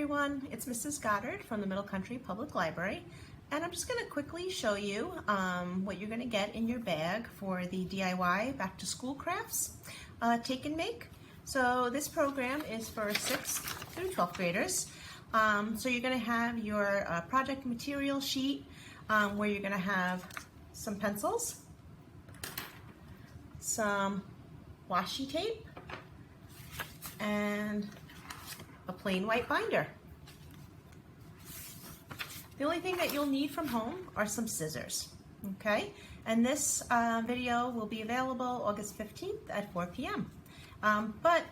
everyone, it's Mrs. Goddard from the Middle Country Public Library, and I'm just going to quickly show you what you're going to get in your bag for the DIY Back to School Crafts Take and Make. So this program is for 6th through 12th graders. So you're going to have your project material sheet where you're going to have some pencils, some washi tape, and a plain white binder. The only thing that you'll need from home are some scissors, okay? And this video will be available August 15th at 4 p.m. But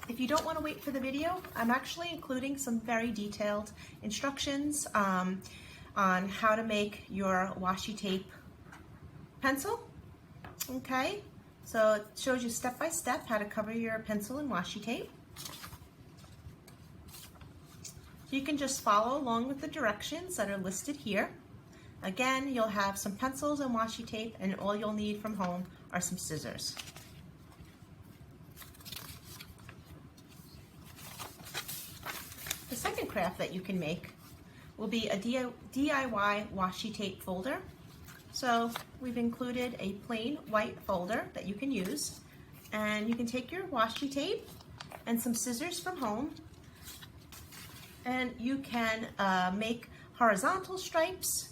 if you don't want to wait for the video, I'm actually including some very detailed instructions on how to make your washi tape pencil, okay? So it shows you step by step how to cover your pencil in washi tape. You can just follow along with the directions that are listed here. Again, you'll have some pencils and washi tape, and all you'll need from home are some scissors. The second craft that you can make will be a DIY washi tape folder. So we've included a plain white folder that you can use, and you can take your washi tape and some scissors from home, and you can make horizontal stripes,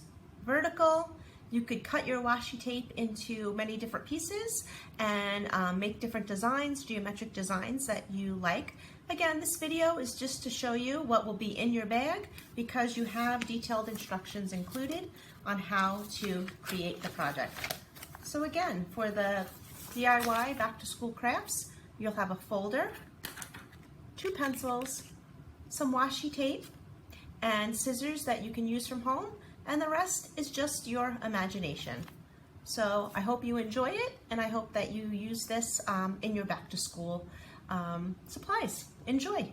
vertical. You could cut your washi tape into many different pieces and make different designs, geometric designs that you like. Again, this video is just to show you what will be in your bag because you have detailed instructions included on how to create the project. So again, for the DIY Back to School Crafts, you'll have a folder, 2 pencils, some washi tape, and scissors that you can use from home, and the rest is just your imagination. So I hope you enjoy it, and I hope that you use this in your back to school supplies. Enjoy!